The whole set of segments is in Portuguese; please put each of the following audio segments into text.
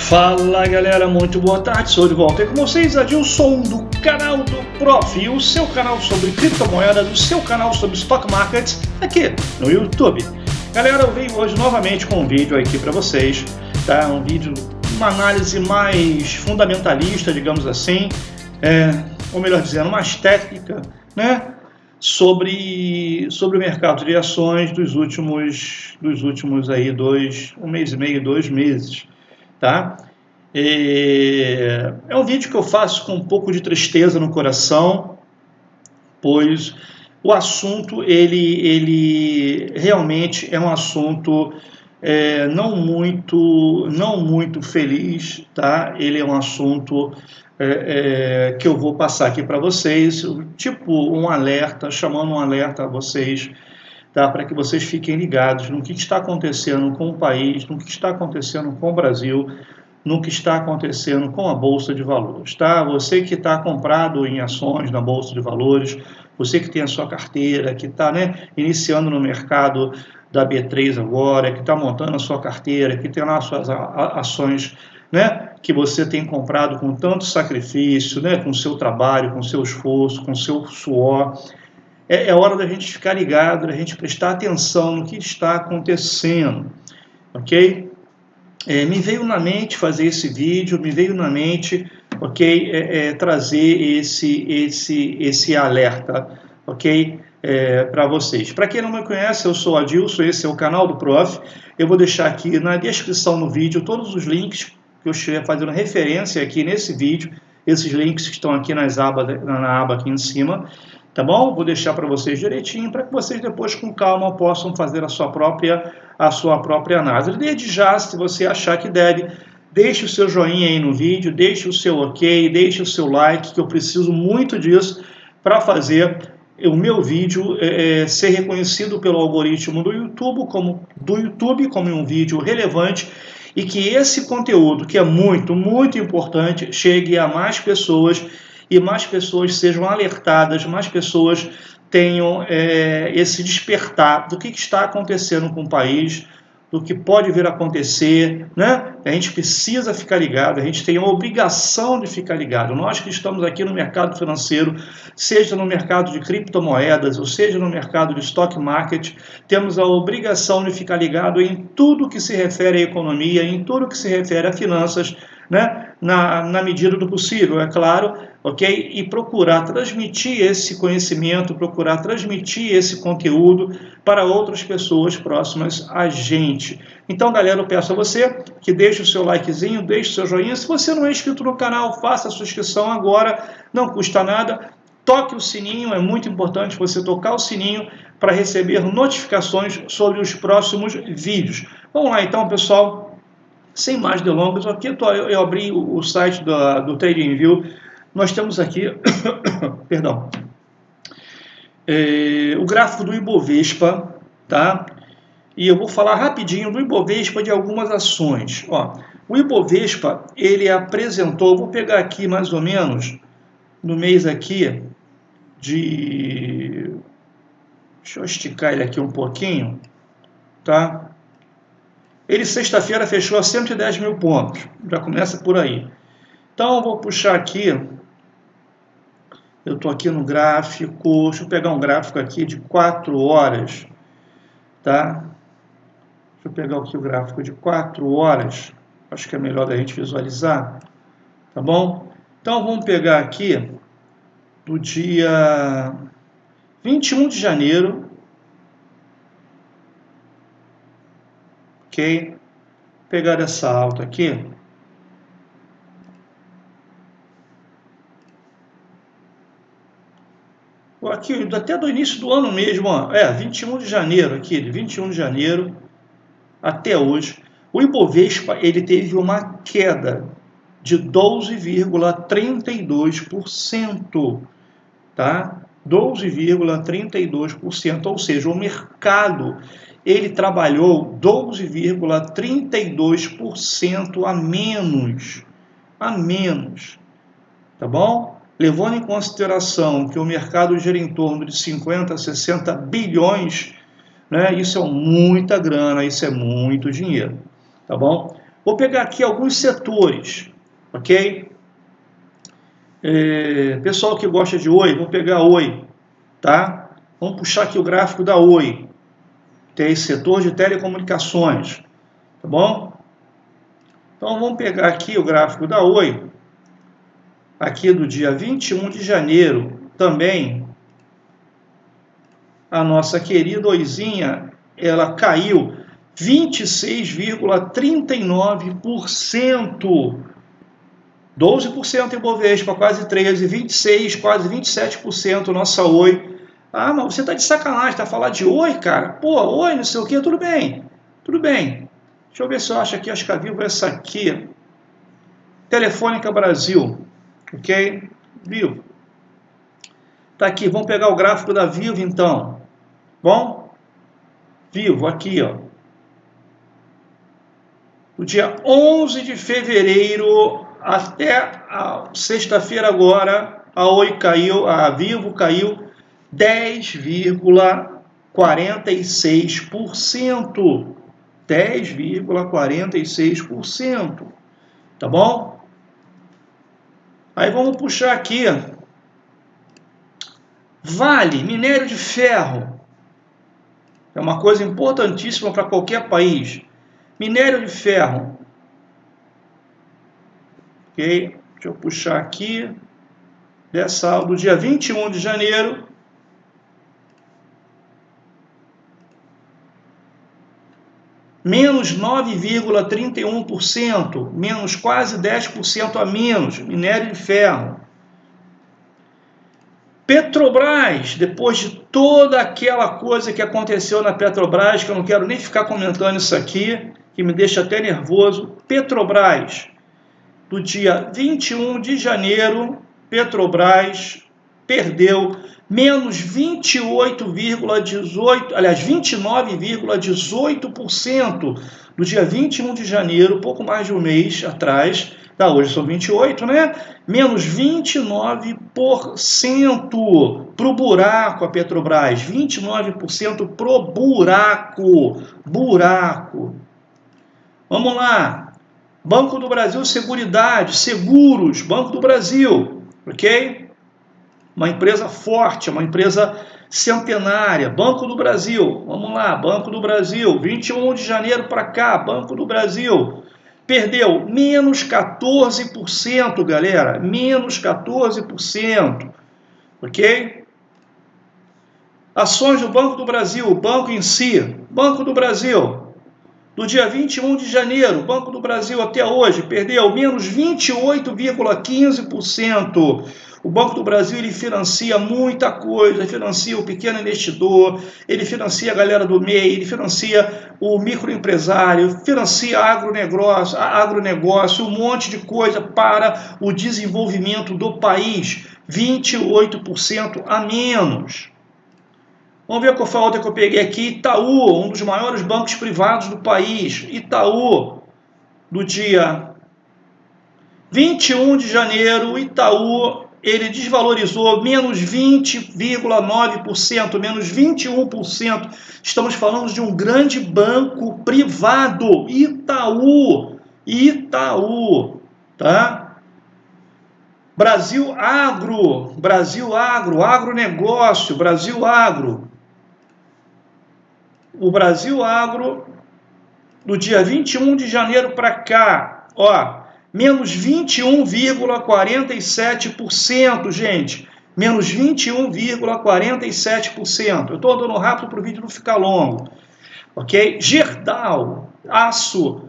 Fala galera, muito boa tarde, sou de volta aí com vocês, Adilson do canal do Prof, o seu canal sobre criptomoedas, o seu canal sobre stock markets aqui no YouTube. Galera, eu venho hoje novamente com um vídeo aqui para vocês, tá? Um vídeo, uma análise mais fundamentalista, digamos assim, ou melhor dizendo, mais técnica, né? Sobre o mercado de ações dos últimos aí um mês e meio, 2 meses. Tá? É um vídeo que eu faço com um pouco de tristeza no coração, pois o assunto ele realmente é um assunto não muito feliz, tá? Ele é um assunto que eu vou passar aqui para vocês, tipo um alerta, chamando um alerta a vocês, tá? Para que vocês fiquem ligados no que está acontecendo com o país, no que está acontecendo com o Brasil, no que está acontecendo com a Bolsa de Valores. Tá? Você que está comprado em ações na Bolsa de Valores, você que tem a sua carteira, que está iniciando no mercado da B3 agora, que está montando a sua carteira, que tem lá as suas ações, que você tem comprado com tanto sacrifício, com o seu trabalho, com o seu esforço, com o seu suor. É hora da gente ficar ligado, da gente prestar atenção no que está acontecendo, ok? Me veio na mente fazer esse vídeo, me veio na mente, ok? Trazer esse alerta, ok? Para vocês. Para quem não me conhece, eu sou Adilson, esse é o canal do Prof. Eu vou deixar aqui na descrição do vídeo todos os links que eu estiver fazendo referência aqui nesse vídeo, esses links que estão aqui na aba aqui em cima. Tá bom? Vou deixar para vocês direitinho, para que vocês depois com calma possam fazer a sua própria análise. Desde já, se você achar que deve, deixe o seu joinha aí no vídeo, deixe o seu ok, deixe o seu like, que eu preciso muito disso para fazer o meu vídeo ser reconhecido pelo algoritmo do YouTube como um vídeo relevante, e que esse conteúdo, que é muito, muito importante, chegue a mais pessoas, e mais pessoas sejam alertadas, mais pessoas tenham esse despertar do que está acontecendo com o país, do que pode vir a acontecer, né? A gente precisa ficar ligado, a gente tem a obrigação de ficar ligado. Nós que estamos aqui no mercado financeiro, seja no mercado de criptomoedas, ou seja no mercado de stock market, temos a obrigação de ficar ligado em tudo que se refere à economia, em tudo que se refere a finanças, né? Na medida do possível, é claro, ok? E procurar transmitir esse conhecimento, procurar transmitir esse conteúdo para outras pessoas próximas a gente. Então, galera, eu peço a você que deixe o seu likezinho, deixe o seu joinha. Se você não é inscrito no canal, faça a sua inscrição agora, não custa nada. Toque o sininho, é muito importante você tocar o sininho para receber notificações sobre os próximos vídeos. Vamos lá então, pessoal. Sem mais delongas, aqui eu abri o site do TradingView. Nós temos aqui, perdão, o gráfico do Ibovespa, tá? E eu vou falar rapidinho do Ibovespa, de algumas ações. Ó, o Ibovespa, ele apresentou, vou pegar aqui mais ou menos, no mês aqui de... Deixa eu esticar ele aqui um pouquinho, tá? Ele, sexta-feira, fechou a 110 mil pontos. Já começa por aí. Então, eu vou puxar aqui. Eu estou aqui no gráfico. Deixa eu pegar um gráfico aqui de 4 horas. Tá? Deixa eu pegar aqui o gráfico de 4 horas. Acho que é melhor da gente visualizar. Tá bom? Então, vamos pegar aqui do dia 21 de janeiro. Ok? Vou pegar essa alta aqui. Aqui, até do início do ano mesmo, ó, 21 de janeiro, aqui, de 21 de janeiro até hoje, o Ibovespa ele teve uma queda de 12,32%, tá? 12,32%, ou seja, o mercado ele trabalhou 12,32% a menos, tá bom? Levando em consideração que o mercado gira em torno de 50 a 60 bilhões, né? Isso é muita grana, isso é muito dinheiro, tá bom? Vou pegar aqui alguns setores, ok? Pessoal que gosta de Oi, vou pegar Oi, tá? Vamos puxar aqui o gráfico da Oi. Tem setor de telecomunicações, tá bom? Então vamos pegar aqui o gráfico da Oi, aqui do dia 21 de janeiro, também a nossa querida Oizinha, ela caiu 26,39%, 12% em Bovespa, quase 13%, 26%, quase 27% nossa Oi. Ah, mas você tá de sacanagem, tá falando de Oi, cara? Pô, Oi, não sei o que, tudo bem, tudo bem. Deixa eu ver se eu acho aqui, acho que a Vivo é essa aqui. Telefônica Brasil, ok? Vivo. Tá aqui, vamos pegar o gráfico da Vivo então. Bom? Vivo, aqui, ó. Do dia 11 de fevereiro até a sexta-feira agora, a Oi caiu, a Vivo caiu 10,46%. 10,46%. Tá bom? Aí vamos puxar aqui. Vale, minério de ferro. É uma coisa importantíssima para qualquer país. Minério de ferro. Ok? Deixa eu puxar aqui. Dessa do dia 21 de janeiro. Menos 9,31%. Menos quase 10% a menos. Minério de ferro. Petrobras, depois de toda aquela coisa que aconteceu na Petrobras, que eu não quero nem ficar comentando isso aqui, que me deixa até nervoso. Petrobras, do dia 21 de janeiro, Petrobras perdeu menos 28,18%, aliás, 29,18% do dia 21 de janeiro, pouco mais de um mês atrás. Tá, hoje são 28, né? Menos 29% pro buraco a Petrobras, 29% pro buraco. Vamos lá. Banco do Brasil Seguridade, Seguros, Banco do Brasil, ok? Uma empresa forte, uma empresa centenária. Banco do Brasil, vamos lá, Banco do Brasil, 21 de janeiro para cá, Banco do Brasil. Perdeu menos 14%, galera, menos 14%, ok? Ações do Banco do Brasil, o banco em si, Banco do Brasil, do dia 21 de janeiro, Banco do Brasil até hoje, perdeu menos 28,15%. O Banco do Brasil ele financia muita coisa, ele financia o pequeno investidor, ele financia a galera do MEI, ele financia o microempresário, financia agronegócio, um monte de coisa para o desenvolvimento do país, 28% a menos. Vamos ver qual foi a outra que eu peguei aqui. Itaú, um dos maiores bancos privados do país. Itaú, do dia 21 de janeiro, Itaú, ele desvalorizou menos 20,9%, menos 21%. Estamos falando de um grande banco privado, Itaú, tá? Brasil Agro, agronegócio, Brasil Agro. O Brasil Agro, do dia 21 de janeiro para cá, ó, menos 21,47%, gente. Menos 21,47%. Eu estou andando rápido para o vídeo não ficar longo. Ok? Gerdau, aço.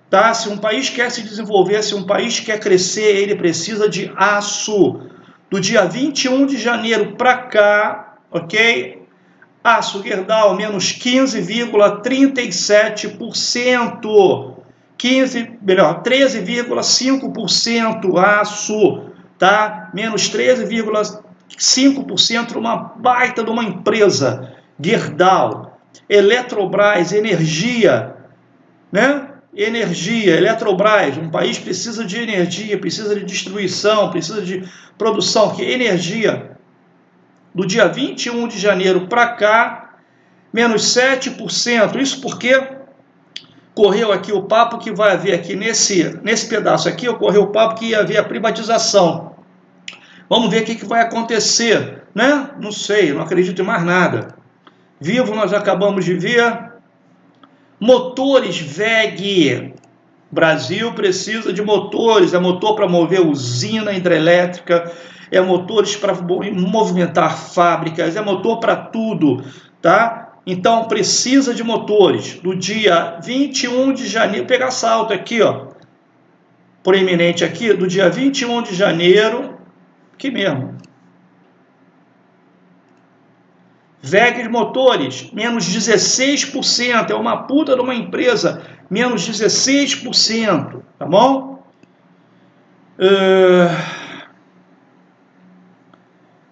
Tá? Se um país quer se desenvolver, se um país quer crescer, ele precisa de aço. Do dia 21 de janeiro para cá, ok? Aço Gerdau, menos 15,37%. 13,5% aço, tá? Menos 13,5%, uma baita de uma empresa. Gerdau. Eletrobras, energia, né? Energia, Eletrobras, um país precisa de energia, precisa de distribuição, precisa de produção, que energia. Do dia 21 de janeiro para cá, menos 7%. Isso porque correu aqui o papo que vai haver aqui nesse pedaço aqui, ocorreu o papo que ia haver a privatização. Vamos ver o que vai acontecer, né? Não sei, não acredito em mais nada. Vivo, nós acabamos de ver. Motores WEG. Brasil precisa de motores, é motor para mover usina hidrelétrica, é motores para movimentar fábricas, é motor para tudo, tá? Então precisa de motores. Do dia 21 de janeiro, pegar salto aqui, ó, proeminente aqui, do dia 21 de janeiro, aqui mesmo. WEG Motores, menos 16%, é uma puta de uma empresa, menos 16%, tá bom?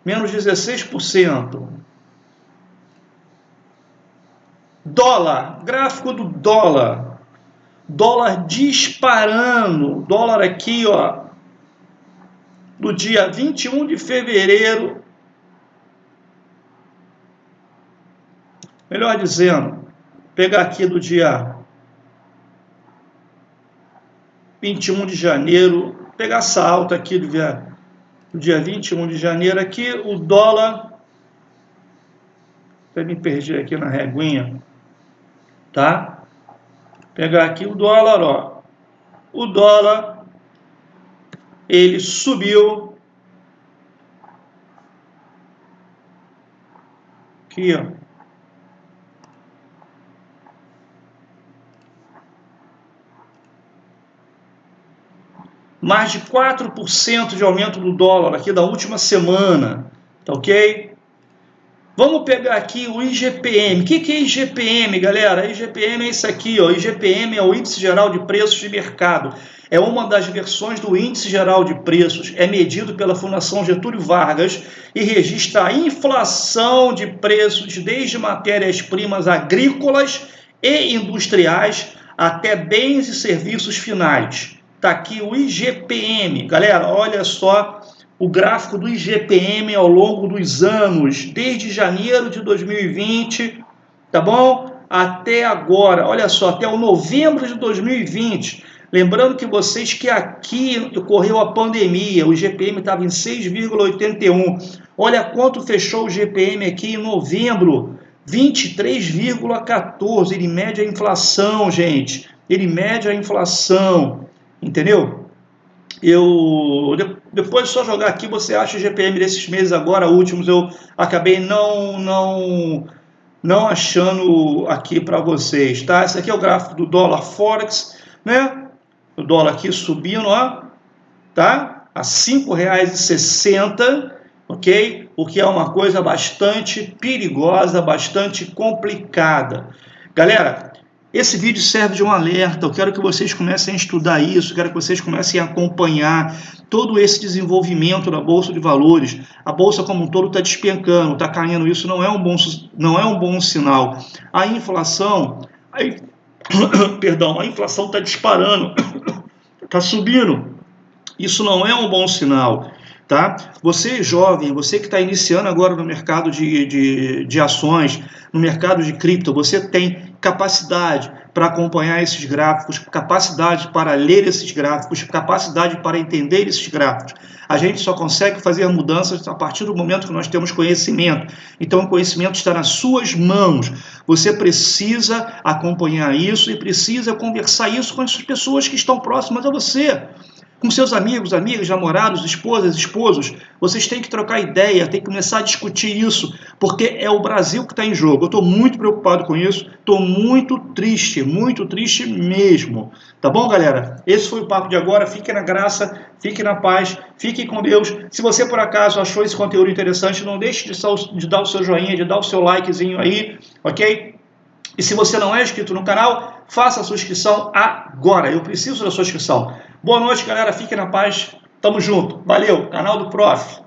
Menos 16%. Dólar, gráfico do dólar. Dólar disparando. Dólar aqui, ó. Do dia 21 de fevereiro. Melhor dizendo, pegar aqui do dia 21 de janeiro. Pegar essa alta aqui do dia 21 de janeiro aqui. O dólar. Até me perdi aqui na reguinha. Tá? Pegar aqui o dólar, ó. O dólar, ele subiu. Aqui, ó. Mais de 4% de aumento do dólar aqui da última semana. Tá ok? Vamos pegar aqui o IGPM. O que é IGPM, galera? IGPM é isso aqui, ó. IGPM é o Índice Geral de Preços de Mercado. É uma das versões do Índice Geral de Preços. É medido pela Fundação Getúlio Vargas e registra a inflação de preços desde matérias-primas agrícolas e industriais até bens e serviços finais. Tá aqui o IGPM. Galera, olha só o gráfico do IGPM ao longo dos anos, desde janeiro de 2020, tá bom? Até agora, olha só, até o novembro de 2020. Lembrando que vocês que aqui ocorreu a pandemia, o IGPM estava em 6,81. Olha quanto fechou o IGPM aqui em novembro, 23,14. Ele mede a inflação, gente. Ele mede a inflação, entendeu? Depois só jogar aqui, você acha o IGPM desses meses agora, últimos, eu acabei não achando aqui para vocês, tá? Esse aqui é o gráfico do dólar Forex, né? O dólar aqui subindo, ó, tá? A R$ 5,60, ok? O que é uma coisa bastante perigosa, bastante complicada. Galera, esse vídeo serve de um alerta. Eu quero que vocês comecem a estudar isso, quero que vocês comecem a acompanhar todo esse desenvolvimento da Bolsa de Valores. A Bolsa como um todo está despencando, está caindo. Isso não é um bom sinal. A inflação, perdão, a inflação está disparando, está subindo. Isso não é um bom sinal. Tá? Você jovem, você que está iniciando agora no mercado de ações, no mercado de cripto, você tem capacidade para acompanhar esses gráficos, capacidade para ler esses gráficos, capacidade para entender esses gráficos. A gente só consegue fazer mudanças a partir do momento que nós temos conhecimento. Então o conhecimento está nas suas mãos. Você precisa acompanhar isso e precisa conversar isso com as pessoas que estão próximas a você. Com seus amigos, amigas, namorados, esposas, esposos, vocês têm que trocar ideia, têm que começar a discutir isso, porque é o Brasil que está em jogo. Eu estou muito preocupado com isso, estou muito triste mesmo. Tá bom, galera? Esse foi o papo de agora. Fique na graça, fique na paz, fique com Deus. Se você, por acaso, achou esse conteúdo interessante, não deixe de dar o seu joinha, de dar o seu likezinho aí, ok? E se você não é inscrito no canal, faça a sua inscrição agora. Eu preciso da sua inscrição. Boa noite, galera. Fique na paz. Tamo junto. Valeu. Canal do Prof.